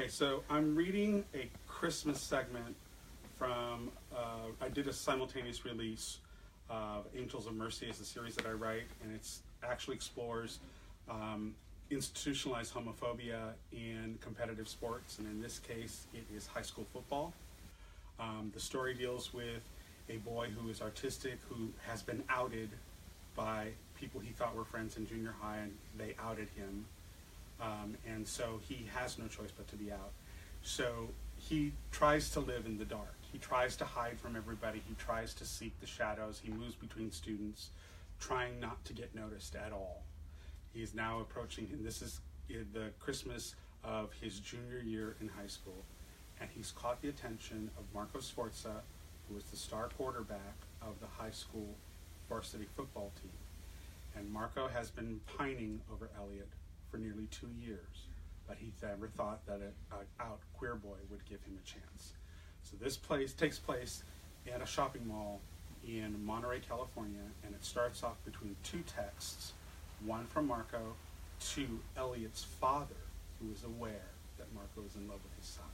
Okay, so I'm reading a Christmas segment from, I did a simultaneous release of Angels of Mercy as a series that I write, and it actually explores institutionalized homophobia in competitive sports, and in this case, it is high school football. The story deals with a boy who is artistic, who has been outed by people he thought were friends in junior high, and they outed him. And so he has no choice but to be out. So he tries to live in the dark. He tries to hide from everybody. He tries to seek the shadows. He moves between students, trying not to get noticed at all. He is now approaching, and this is the Christmas of his junior year in high school, and he's caught the attention of Marco Sforza, who is the star quarterback of the high school varsity football team. And Marco has been pining over Elliot for nearly 2 years, but he never thought that an out queer boy would give him a chance. So this takes place at a shopping mall in Monterey, California, and it starts off between two texts, one from Marco to Elliot's father, who is aware that Marco is in love with his son.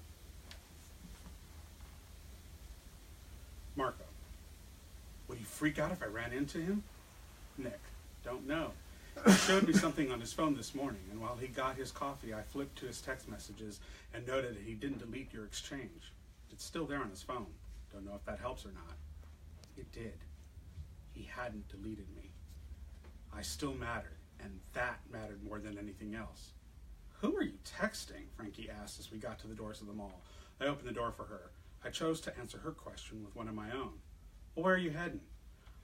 Marco, would he freak out if I ran into him? Nick, don't know. He showed me something on his phone this morning, and while he got his coffee, I flipped to his text messages and noted that he didn't delete your exchange. It's still there on his phone. Don't know if that helps or not. It did. He hadn't deleted me. I still mattered, and that mattered more than anything else. Who are you texting? Frankie asked as we got to the doors of the mall. I opened the door for her. I chose to answer her question with one of my own. Well, where are you heading?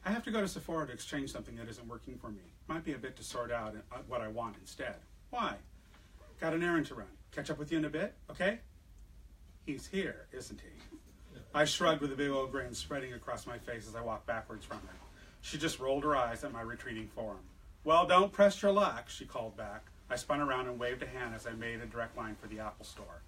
I have to go to Sephora to exchange something that isn't working for me. Might be a bit to sort out what I want instead. Why? Got an errand to run. Catch up with you in a bit, okay? He's here, isn't he? I shrugged with a big old grin spreading across my face as I walked backwards from her. She just rolled her eyes at my retreating form. Well, don't press your luck, she called back. I spun around and waved a hand as I made a direct line for the Apple store.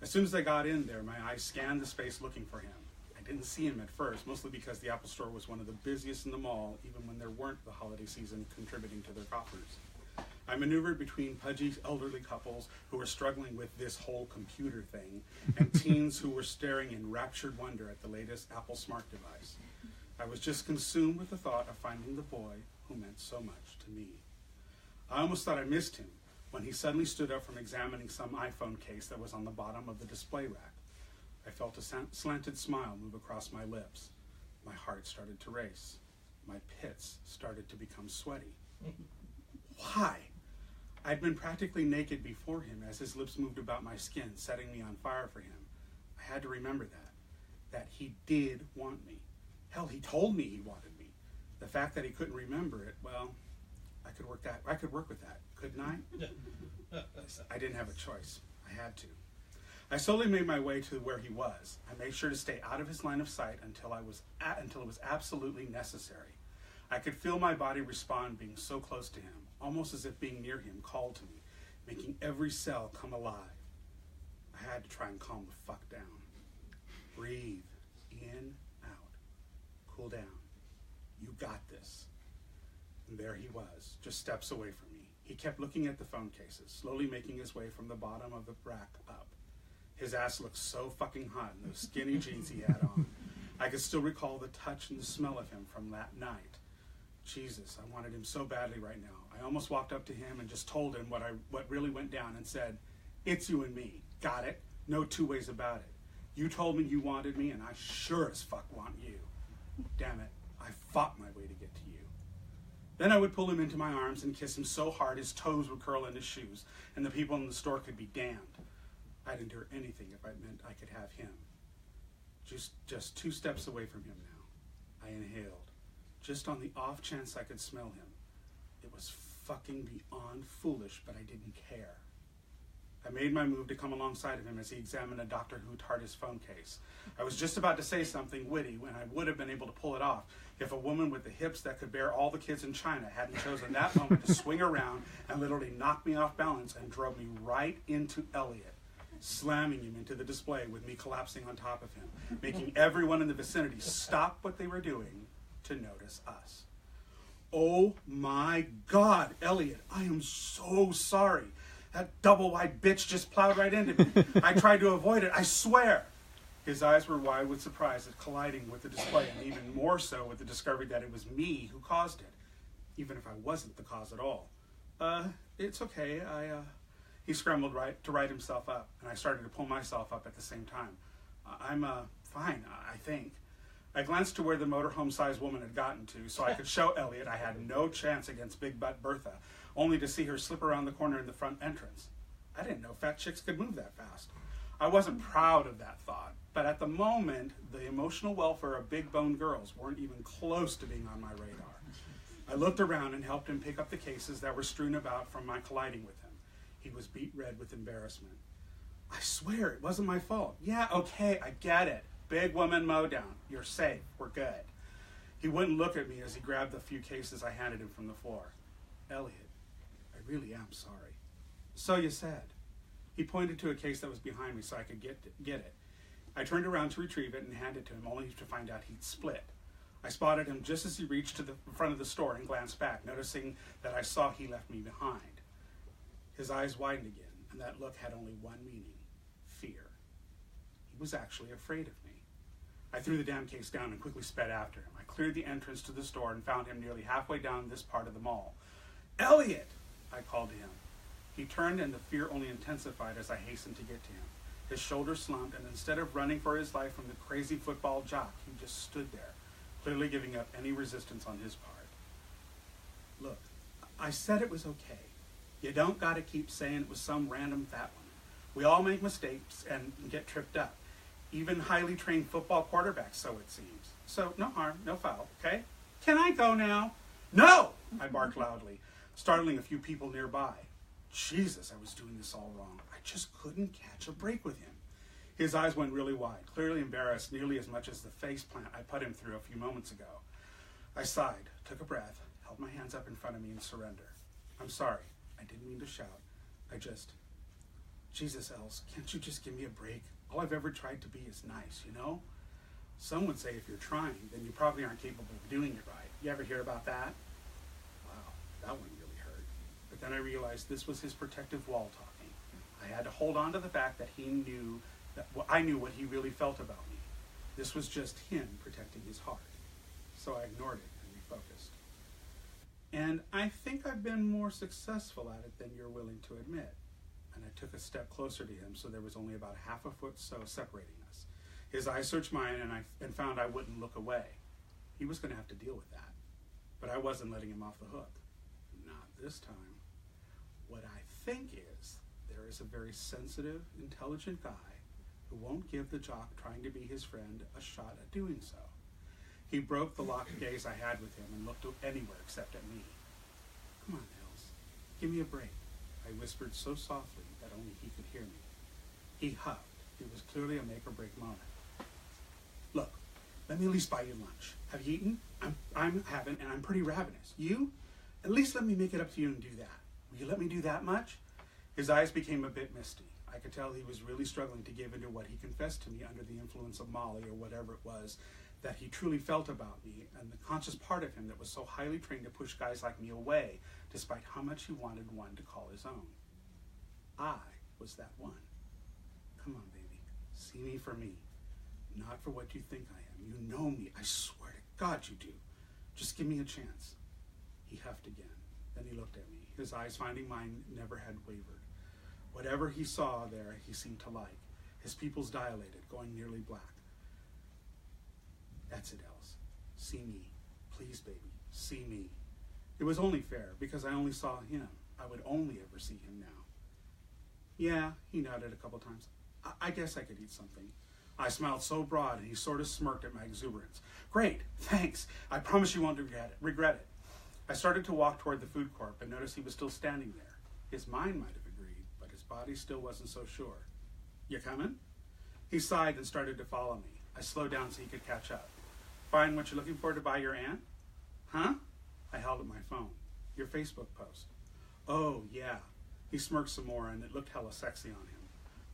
As soon as I got in there, my eyes scanned the space looking for him. I didn't see him at first, mostly because the Apple store was one of the busiest in the mall, even when there weren't the holiday season contributing to their coffers. I maneuvered between pudgy elderly couples who were struggling with this whole computer thing, and teens who were staring in raptured wonder at the latest Apple Smart device. I was just consumed with the thought of finding the boy who meant so much to me. I almost thought I missed him when he suddenly stood up from examining some iPhone case that was on the bottom of the display rack. I felt a slanted smile move across my lips. My heart started to race. My pits started to become sweaty. Why? I'd been practically naked before him as his lips moved about my skin, setting me on fire for him. I had to remember that he did want me. Hell, he told me he wanted me. The fact that he couldn't remember it, well, I could work with that, couldn't I? I didn't have a choice. I had to. I slowly made my way to where he was. I made sure to stay out of his line of sight until it was absolutely necessary. I could feel my body respond being so close to him, almost as if being near him called to me, making every cell come alive. I had to try and calm the fuck down. Breathe in, out. Cool down. You got this. And there he was, just steps away from me. He kept looking at the phone cases, slowly making his way from the bottom of the rack up. His ass looked so fucking hot in those skinny jeans he had on. I could still recall the touch and the smell of him from that night. Jesus, I wanted him so badly right now. I almost walked up to him and just told him what really went down and said, it's you and me. Got it? No two ways about it. You told me you wanted me, and I sure as fuck want you. Damn it, I fought my way to get to you. Then I would pull him into my arms and kiss him so hard his toes would curl in his shoes, and the people in the store could be damned. I'd endure anything if it meant I could have him. Just 2 steps away from him now. I inhaled, just on the off chance I could smell him. It was fucking beyond foolish, but I didn't care. I made my move to come alongside of him as he examined a Doctor Who TARDIS phone case. I was just about to say something witty when I would have been able to pull it off if a woman with the hips that could bear all the kids in China hadn't chosen that moment to swing around and literally knock me off balance and drove me right into Elliot, slamming him into the display with me collapsing on top of him, making everyone in the vicinity stop what they were doing to notice us. Oh my God, Elliot, I am so sorry. That double-wide bitch just plowed right into me. I tried to avoid it, I swear. His eyes were wide with surprise at colliding with the display, and even more so with the discovery that it was me who caused it, even if I wasn't the cause at all. It's okay. He scrambled to right himself up, and I started to pull myself up at the same time. I'm fine, I think. I glanced to where the motorhome-sized woman had gotten to, so I could show Elliot I had no chance against Big Butt Bertha, only to see her slip around the corner in the front entrance. I didn't know fat chicks could move that fast. I wasn't proud of that thought, but at the moment, the emotional welfare of big-boned girls weren't even close to being on my radar. I looked around and helped him pick up the cases that were strewn about from my colliding with him. He was beet red with embarrassment. I swear, it wasn't my fault. Yeah, okay, I get it. Big woman mow down. You're safe. We're good. He wouldn't look at me as he grabbed the few cases I handed him from the floor. Elliot, I really am sorry. So you said. He pointed to a case that was behind me so I could get it. I turned around to retrieve it and hand it to him, only to find out he'd split. I spotted him just as he reached to the front of the store and glanced back, noticing that I saw he left me behind. His eyes widened again, and that look had only one meaning: fear. He was actually afraid of me. I threw the damn case down and quickly sped after him. I cleared the entrance to the store and found him nearly halfway down this part of the mall. Elliot! I called to him. He turned, and the fear only intensified as I hastened to get to him. His shoulders slumped, and instead of running for his life from the crazy football jock, he just stood there, clearly giving up any resistance on his part. Look, I said it was okay. You don't gotta keep saying it was some random fat one. We all make mistakes and get tripped up. Even highly trained football quarterbacks, so it seems. So no harm, no foul, okay? Can I go now? No! I barked loudly, startling a few people nearby. Jesus, I was doing this all wrong. I just couldn't catch a break with him. His eyes went really wide, clearly embarrassed nearly as much as the face plant I put him through a few moments ago. I sighed, took a breath, held my hands up in front of me in surrender. I'm sorry. I didn't mean to shout. Jesus, Els, can't you just give me a break? All I've ever tried to be is nice, you know? Some would say if you're trying, then you probably aren't capable of doing it right. You ever hear about that? Wow, that one really hurt. But then I realized this was his protective wall talking. I had to hold on to the fact that I knew what he really felt about me. This was just him protecting his heart. So I ignored it and refocused. And I think I've been more successful at it than you're willing to admit. And I took a step closer to him, so there was only about half a foot so separating us. His eyes searched mine, and found I wouldn't look away. He was going to have to deal with that. But I wasn't letting him off the hook. Not this time. What I think is, there is a very sensitive, intelligent guy who won't give the jock trying to be his friend a shot at doing so. He broke the locked gaze I had with him and looked anywhere except at me. Come on, Els. Give me a break. I whispered so softly that only he could hear me. He huffed. It was clearly a make-or-break moment. Look, let me at least buy you lunch. Have you eaten? I haven't, and I'm pretty ravenous. You? At least let me make it up to you and do that. Will you let me do that much? His eyes became a bit misty. I could tell he was really struggling to give into what he confessed to me under the influence of Molly or whatever it was that he truly felt about me, and the conscious part of him that was so highly trained to push guys like me away, despite how much he wanted one to call his own. I was that one. Come on, baby. See me for me. Not for what you think I am. You know me. I swear to God you do. Just give me a chance. He huffed again. Then he looked at me. His eyes, finding mine, never had wavered. Whatever he saw there, he seemed to like. His pupils dilated, going nearly black. That's it, Els. See me. Please, baby. See me. It was only fair, because I only saw him. I would only ever see him now. Yeah, he nodded a couple times. I guess I could eat something. I smiled so broad, and he sort of smirked at my exuberance. Great, thanks. I promise you won't regret it. I started to walk toward the food court, but noticed he was still standing there. His mind might have agreed, but his body still wasn't so sure. You coming? He sighed and started to follow me. I slowed down so he could catch up. Find what you're looking for to buy your aunt? Huh? I held up my phone. Your Facebook post. Oh, yeah. He smirked some more, and it looked hella sexy on him.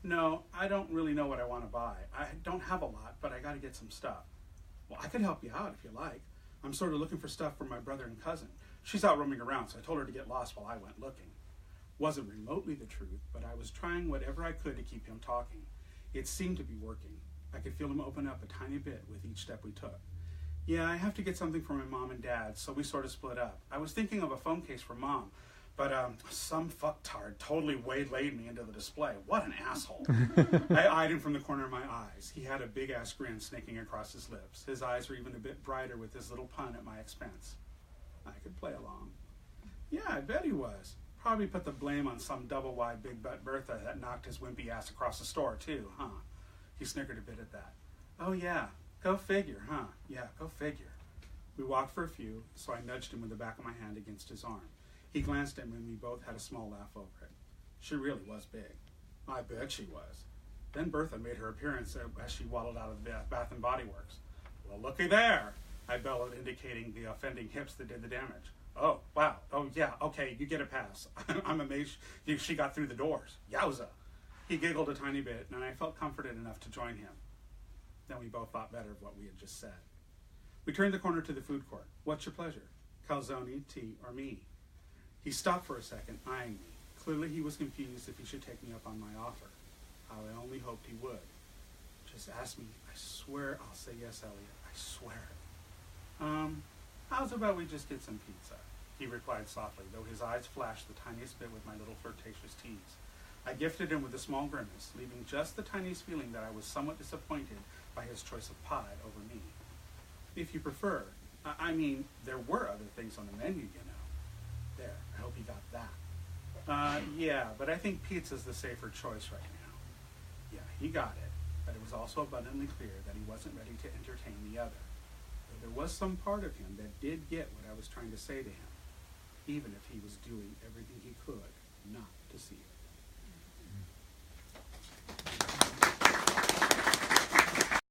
No, I don't really know what I want to buy. I don't have a lot, but I got to get some stuff. Well, I could help you out if you like. I'm sort of looking for stuff for my brother and cousin. She's out roaming around, so I told her to get lost while I went looking. Wasn't remotely the truth, but I was trying whatever I could to keep him talking. It seemed to be working. I could feel him open up a tiny bit with each step we took. Yeah, I have to get something for my mom and dad, so we sort of split up. I was thinking of a phone case for mom, but some fucktard totally waylaid me into the display. What an asshole. I eyed him from the corner of my eyes. He had a big-ass grin snaking across his lips. His eyes were even a bit brighter with his little pun at my expense. I could play along. Yeah, I bet he was. Probably put the blame on some double-wide big-butt Bertha that knocked his wimpy ass across the store, too, huh? He snickered a bit at that. Oh, yeah. Go figure, huh? Yeah, go figure. We walked for a few, so I nudged him with the back of my hand against his arm. He glanced at me and we both had a small laugh over it. She really was big. I bet she was. Then Bertha made her appearance as she waddled out of the Bath and Body Works. Well, looky there, I bellowed, indicating the offending hips that did the damage. Oh, wow. Oh, yeah, okay, you get a pass. I'm amazed she got through the doors. Yowza. He giggled a tiny bit, and I felt comforted enough to join him. Then we both thought better of what we had just said. We turned the corner to the food court. What's your pleasure? Calzone, tea, or me? He stopped for a second, eyeing me. Clearly he was confused if he should take me up on my offer. How I only hoped he would. Just ask me. I swear I'll say yes, Elliot. I swear it. How's about we just get some pizza? He replied softly, though his eyes flashed the tiniest bit with my little flirtatious tease. I gifted him with a small grimace, leaving just the tiniest feeling that I was somewhat disappointed by his choice of pie over me. If you prefer. I mean, there were other things on the menu, you know. There, I hope you got that. Yeah, but I think pizza's the safer choice right now. Yeah, he got it, but it was also abundantly clear that he wasn't ready to entertain the other. Though there was some part of him that did get what I was trying to say to him, even if he was doing everything he